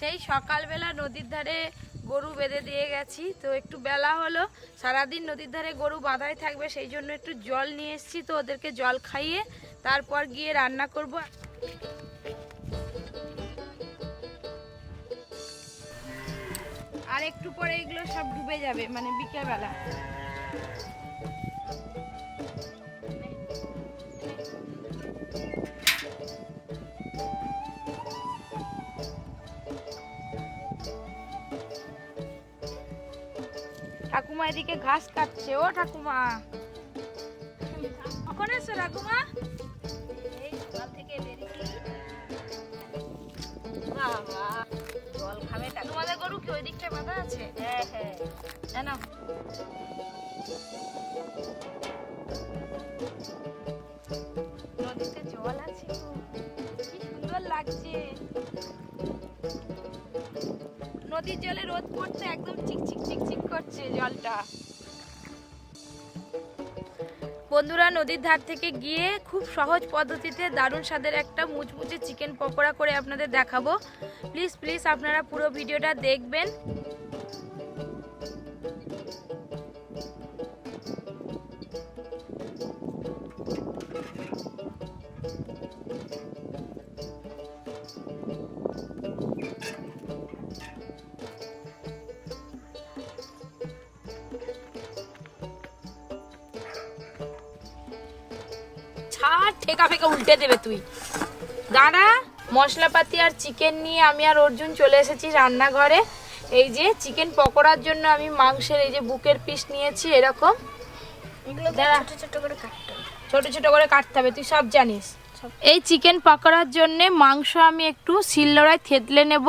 সেই সকালবেলা নদীর ধারে গরু বেঁধে দিয়ে গেছি, তো একটু বেলা হলো, সারাদিন নদীর ধারে গরু বাঁধাই থাকবে, সেই জন্য একটু জল নিয়ে এসেছি। তো ওদেরকে জল খাইয়ে তারপর গিয়ে রান্না করব। আর একটু পরে এগুলো সব ডুবে যাবে, মানে বিকেলবেলা। ঠাকুমা এদিকে ঘাস কাটছে। ও ঠাকুমা, কখন এসো ঠাকুমা? এই সকাল থেকে বেরিয়েছি। বাবা জল খাবে। তোমাদের গরু কি ওই দিকটা বাঁধা আছে? হ্যাঁ হ্যাঁ, জানো নদীতে জল আছে, কি সুন্দর লাগছে। নদীর জলে রোদ পড়ছে, একদম চিকচিক চিকচিক করছে জলটা। বন্ধুরা, নদীর ধার থেকে গিয়ে খুব সহজ পদ্ধতিতে দারুণ স্বাদের একটা মুচমুচে চিকেন পকোড়া করে আপনাদের দেখাবো। প্লিজ প্লিজ আপনারা পুরো ভিডিওটা দেখবেন। ঠেকা ফেকা উল্টে দেবে তুই, দাঁড়া। মশলাপাতি আর চিকেন নিয়ে আমি আর অর্জুন চলে এসেছি রান্নাঘরে। এই যে চিকেন পকোড়ার জন্য আমি মাংসের এই যে বুকের পিস নিয়েছি, এরকম ছোট ছোট করে কাটতে হবে, তুই সব জানিস। এই চিকেন পকোড়ার জন্য মাংস আমি একটু শিলনোড়ায় থেতলে নেব।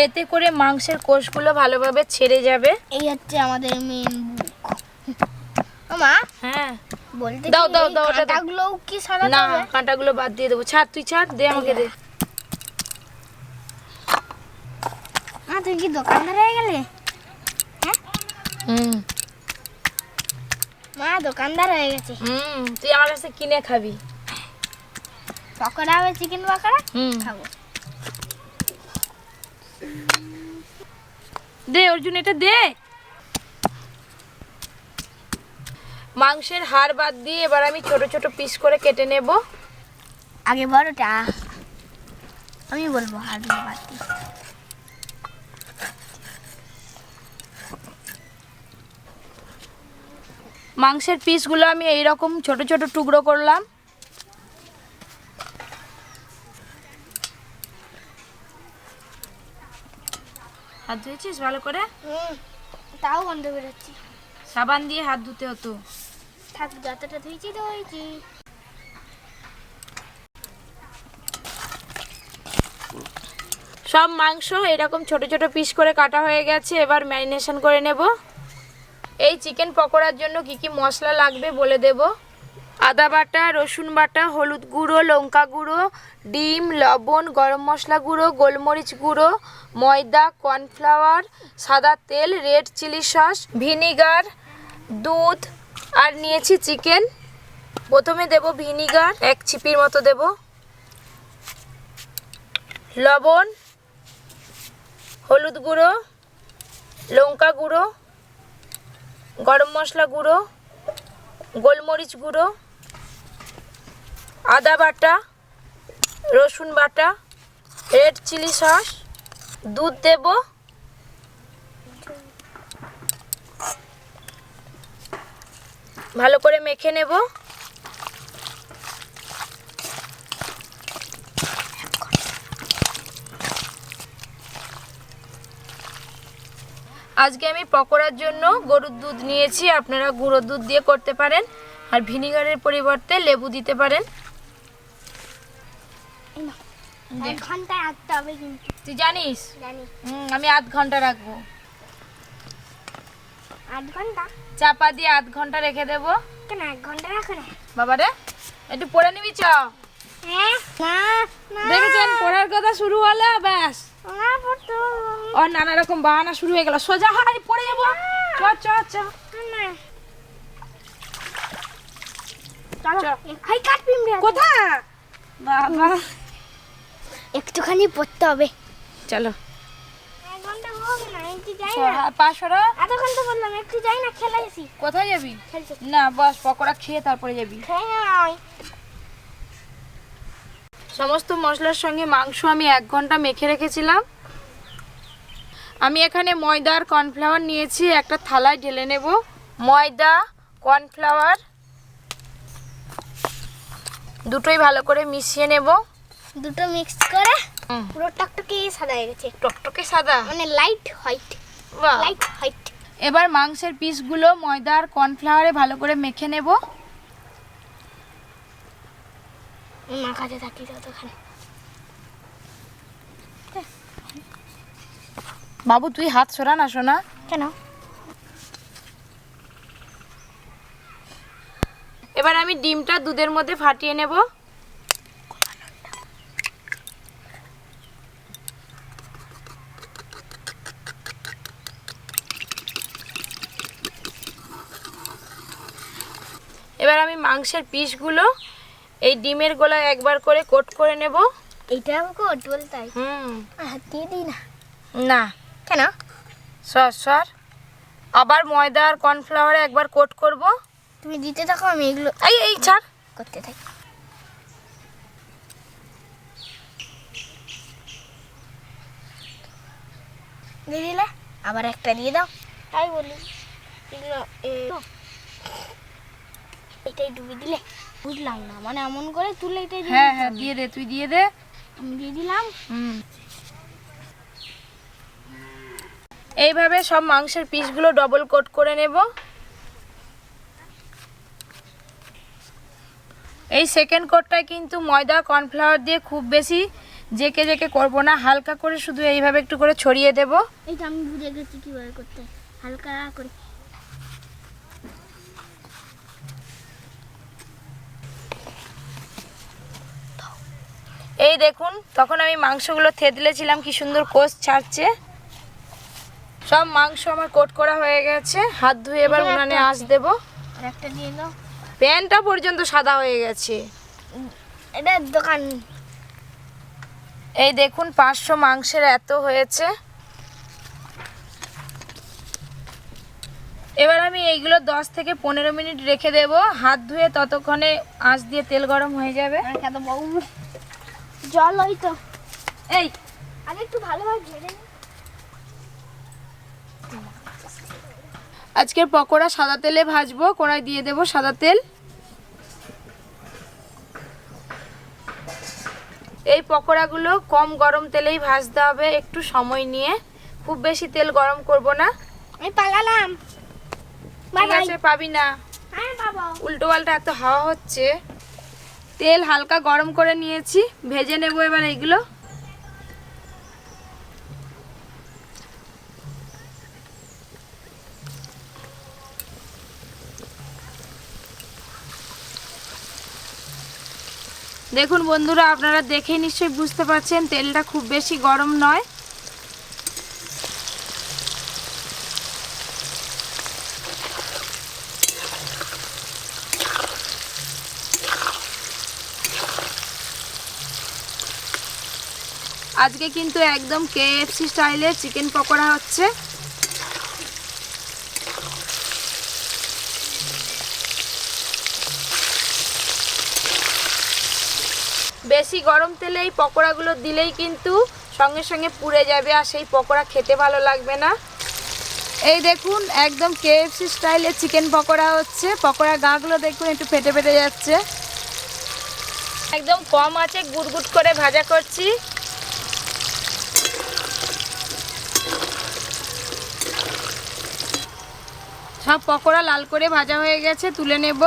এতে করে মাংসের কোষগুলো ভালোভাবে ছেড়ে যাবে। এই হচ্ছে আমাদের মেন বুক। মা, হ্যাঁ বলতে দাও দাও দাও, কাঁটাগুলো কি সরাতে না, হবে? কাঁটাগুলো বাদ দিয়ে দেবো। ছাড়, তুই ছাড়, দে আমাকে দে। তুই কি দোকানদার হয়ে গেলে? মা দোকানদার হয়ে গেছে। তুই আমার কাছে কিনে খাবি। পকোড়া হবে, চিকেন পকোড়া খাবো। দে অর্জুন, এটা দে। মাংসের হাড় বাদ দিয়ে এবার আমি ছোট ছোট পিস করে কেটে নেব। আগে বড়টা আমি বলবো, হাড় বাদ দিয়ে। মাংসের পিসগুলো আমি এইরকম ছোট ছোট টুকরো করলাম। হাত ধুয়েছিস ভালো করে? তাও বন্ধ বেরোচ্ছি। সাবান দিয়ে হাত ধুতে হতো। থাক, যতটা ধুয়েছি ধুয়েছি। সব মাংস এরকম ছোট ছোট পিস করে কাটা হয়ে গেছে। এবার ম্যারিনেশন করে নেব। এই চিকেন পকোড়ার জন্য কি কি মশলা লাগবে বলে দেব। আদা বাটা, রসুন বাটা, হলুদ গুঁড়ো, লঙ্কা গুঁড়ো, ডিম, লবণ, গরম মশলা গুঁড়ো, গোলমরিচ গুঁড়ো, ময়দা, কর্নফ্লাওয়ার, সাদা তেল, রেড চিলি সস, ভিনিগার, দুধ আর নিয়েছি চিকেন। প্রথমে দেব ভিনিগার, 1 চিপির মতো দেব, লবণ, হলুদ গুঁড়ো, লঙ্কা গুঁড়ো, গরম মশলা গুঁড়ো, গোলমরিচ গুঁড়ো, আদা বাটা, রসুন বাটা, রেড চিলি সস, দুধ দেব, ভালো করে মেখে নেব। আজকে আমি পকোড়ার জন্য গরুর দুধ নিয়েছি, আপনারা গুঁড়ো দুধ দিয়ে করতে পারেন, আর ভিনিগারের পরিবর্তে লেবু দিতে পারেন। 1 ঘন্টা রাখতে হবে কিন্তু। তুই জানিস? জানি। আমি 8 ঘন্টা রাখবো। 8 ঘন্টা? চাপা দিয়ে 8 ঘন্টা রেখে দেব। কেন 1 ঘন্টা রাখো না? বাবারে একটু পড়ে নিবি চ। হ্যাঁ না না, দেখেছেন পড়ার কথা শুরু হলো, ব্যাস না পড়তো। ও নানা রকম বাহানা শুরু হয়ে গেল। সোজা হয়, পড়ে যাবো। চ চ চ। না চলো খাই কাট পিমড়ে কোথা বাবা একটুখানি পড়তে হবে। চলো 1 ঘন্টা হবে না, একটু যাই না। 500 আধা ঘন্টা বললাম, একটু যাই না, খেলাইছি। কোথায় যাবি? খেলতে না বস, পকোড়া খেয়ে তারপরে যাবি। খাই নাই। সমস্ত মশলার সঙ্গে মাংস আমি 1 ঘন্টা মেখে রেখেছিলাম। আমি এখানে ময়দা আর কর্নফ্লাওয়ার নিয়েছি, একটা থালায় ঢেলে নেব। ময়দা কর্নফ্লাওয়ার দুটোই ভালো করে মিশিয়ে নেব। দুটো মিক্স করে পুরো টকটকে সাদা হয়ে গেছে। টকটকে সাদা মানে লাইট হোয়াইট। বাহ। Light white. এবার মাংসের পিসগুলো ময়দা আর কর্নফ্লাওয়ারে ভালো করে মেখে নেব। মাখাতে থাকি ততক্ষণ। বাবু তুই হাত সরা না সোনা। কেন? এবার আমি ডিমটা দুধের মধ্যে ফাটিয়ে নেব। এবার আমি মাংসের পিসগুলো এই ডিমের গোলায় একবার করে কোট করে নেব। এইটা কোট বলতাই? হাত দিয়ে দিই না। না। কেন? সর আবার ময়দা আর কর্নফ্লাওয়ারে একবার কোট করব। তুমি দিতে থাকো, আমি এগুলো এই ছাড় করতে থাকি। দিয়ে দিলে আবার একটা দিয়ে দাও। তাই বলি এগুলো এটাই ডুবি দিলে। বুঝলাম না, মানে এমন করে তুলে এটাই দিয়ে হ্যাঁ দিয়ে দে, তুই দিয়ে দে। আমি দিয়ে দিলাম। এইভাবে সব মাংসের পিসগুলো ডবল কোট করে নেব। এই সেকেন্ড কোটটা কিন্তু ময়দা কর্নফ্লাওয়ার দিয়ে খুব বেশি জেকে করব না, হালকা করে শুধু এইভাবে একটু করে ছড়িয়ে দেব। এইটা আমি বুঝে গেছি কিভাবে করতে, হালকা করে। এই দেখুন, তখন আমি মাংসগুলো থেতলেছিলাম, কি সুন্দর কোষ ছাড়ছে। সব মাংস আমার কোট করা হয়ে গেছে। হাত ধুয়ে এবার উনানে আঁচ দেব। আর একটা দিয়ে দাও। প্যানটা পর্যন্ত সাদা হয়ে গেছে। এটা দোকান। এই দেখুন 500 মাংসের এত হয়েছে। এবার আমি এইগুলো 10 থেকে 15 মিনিট রেখে দেব হাত ধুয়ে, ততক্ষণে আঁচ দিয়ে তেল গরম হয়ে যাবে। জল ওই তো। এই আগে একটু ভালোভাবে ঝেড়ে নি। আজকের পকোড়া সাদা তেলে ভাজবো। কড়াই দিয়ে দেব সাদা তেল। এই পকোড়াগুলো কম গরম তেলেই ভাজতে হবে, একটু সময় নিয়ে, খুব বেশি তেল গরম করব না। আমি পালালাম। ঠিক আছে, পাবি না। হ্যাঁ বাবা। উল্টো পাল্টা এত হাওয়া হচ্ছে। তেল হালকা গরম করে নিয়েছি, ভেজে নেব এবার এইগুলো। দেখুন বন্ধুরা, আপনারা দেখে নিশ্চয়ই বুঝতে পারছেন তেলটা খুব বেশি গরম নয়। আজকে কিন্তু একদম KFC স্টাইলে চিকেন পকোড়া হচ্ছে। বেশি গরম তেলে এই পকোড়াগুলো দিলেই কিন্তু সঙ্গে সঙ্গে পুড়ে যাবে, আর সেই পকোড়া খেতে ভালো লাগবে না। এই দেখুন একদম KFC স্টাইলে চিকেন পকোড়া হচ্ছে। পকোড়ার গাগুলো দেখুন একটু ফেটে ফেটে যাচ্ছে। একদম কম আঁচে গুড়গুড় করে ভাজা করছি। সব পকোড়া লাল করে ভাজা হয়ে গেছে, তুলে নেব।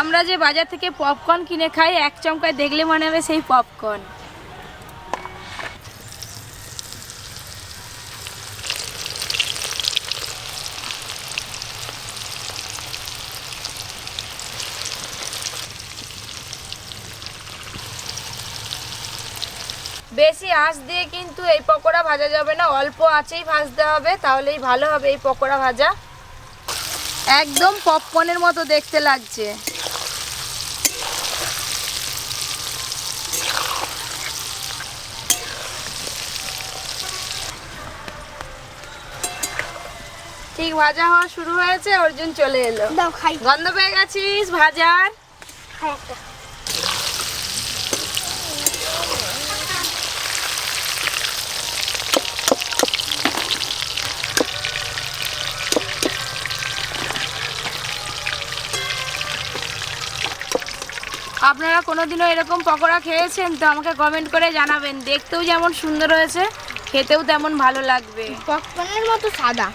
আমরা যে বাজার থেকে পপকর্ন কিনে খাই, এক চমকায় দেখলে মনে হবে সেই পপকর্ন। বেশি আঁচ দিয়ে কিন্তু এই পকোড়া ভাজা যাবে না, অল্প আঁচেই ভাজতে হবে, তাহলেই ভালো হবে এই পকোড়া ভাজা। একদম পপকর্নের মতো দেখতে লাগছে। ঠিক ভাজা হওয়া শুরু হয়েছে, অর্জুন চলে এলো। দাও খাই। গন্ধ পেয়ে গেছিস ভাজার? খাই একটা। আপনারা কোনোদিনও এরকম পকোড়া খেয়েছেন তো আমাকে কমেন্ট করে জানাবেন। দেখতেও যেমন সুন্দর হয়েছে, খেতেও তেমন ভালো লাগবে। পপকর্নের মতো সাদা।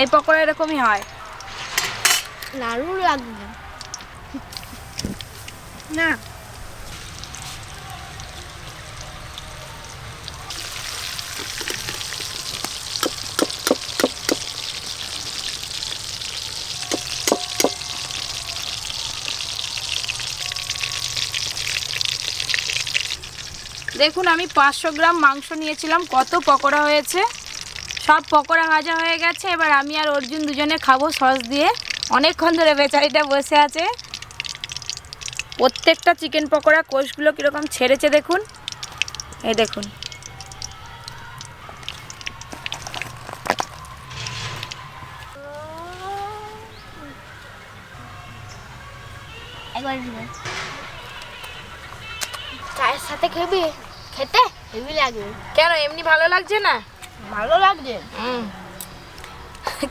এই পকোড়া এরকমই হয়। নাড়ু লাগবে না। দেখুন আমি 500 গ্রাম মাংস নিয়েছিলাম, কত পকোড়া হয়েছে। সব পকোড়া ভাজা হয়ে গেছে। এবার আমি আর অর্জুন দুজনে খাবো সস দিয়ে। অনেকক্ষণ ধরে বেচারিটা বসে আছে। প্রত্যেকটা চিকেন পকোড়া কোষগুলো কীরকম ছেড়েছে দেখুন, এই দেখুন। একবার চায়ের সাথে খেবি, খেতে হেভি লাগবে। কেন এমনি ভালো লাগছে না? ভালো লাগছে।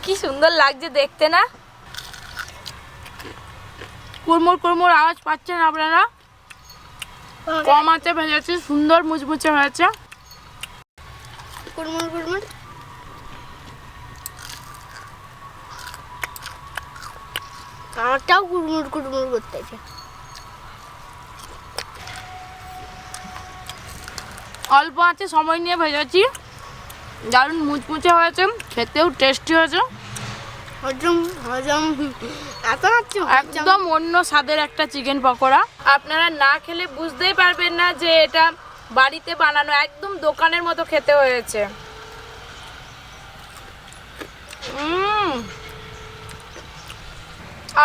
কি সুন্দর লাগছে দেখতে না? কুড়মুড় কুড়মুড় আওয়াজ পাচ্ছেন আপনারা? কম আঁচে ভেজেছি, সুন্দর মুচমুচে হয়েছে। কুড়মুড় কুড়মুড়। আমারটাও কুড়মুড় কুড়মুড় করতেছে। অল্প আঁচে সময় নিয়ে ভেজেছি, দারুণ মুচমুচে হয়েছে, খেতেও টেস্টি হয়েছে। হজম হজম একদম অন্য স্বাদের একটা চিকেন পকোড়া। আপনারা না খেলে বুঝতেই পারবেন না যে এটা বাড়িতে বানানো, একদম দোকানের মতো খেতে হয়েছে।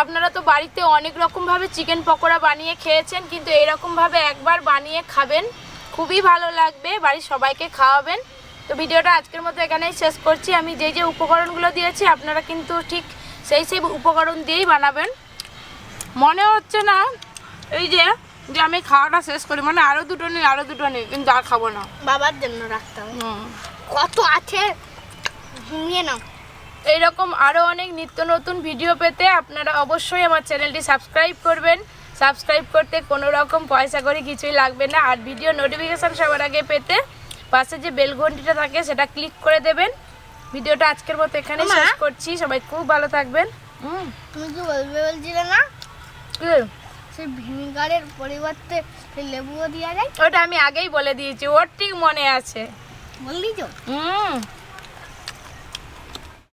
আপনারা তো বাড়িতে অনেক রকমভাবে চিকেন পকোড়া বানিয়ে খেয়েছেন, কিন্তু এইরকমভাবে একবার বানিয়ে খাবেন, খুবই ভালো লাগবে, বাড়ির সবাইকে খাওয়াবেন। তো ভিডিওটা আজকের মতো এখানেই শেষ করছি। আমি যে যে উপকরণগুলো দিয়েছি আপনারা কিন্তু ঠিক সেই উপকরণ দিয়েই বানাবেন। মনে হচ্ছে না এই যে আমি খাওয়াটা শেষ করি, মানে আরও দুটো নিই, কিন্তু আর খাবো না, বাবার জন্য রাখতে হবে। কত আছে নিয়ে নাও। এইরকম আরও অনেক নিত্য নতুন ভিডিও পেতে আপনারা অবশ্যই আমার চ্যানেলটি সাবস্ক্রাইব করবেন। সাবস্ক্রাইব করতে কোনো রকম পয়সা করে কিছুই লাগবে না। আর ভিডিও নোটিফিকেশান সবার আগে পেতে পাশে যে বেল ঘন্টিটা থাকে সেটা ক্লিক করে দেবেন। ভিডিওটা আজকের মতো এখানে শেষ করছি। সবাই খুব ভালো থাকবেন। তুমি কি বলছিলে না কি সেই ভিনিগারের পরিবর্তে লেবুও দেওয়া যায়? ওটা আমি আগেই বলে দিয়েছি, ওর ঠিক মনে আছে। বললি তো?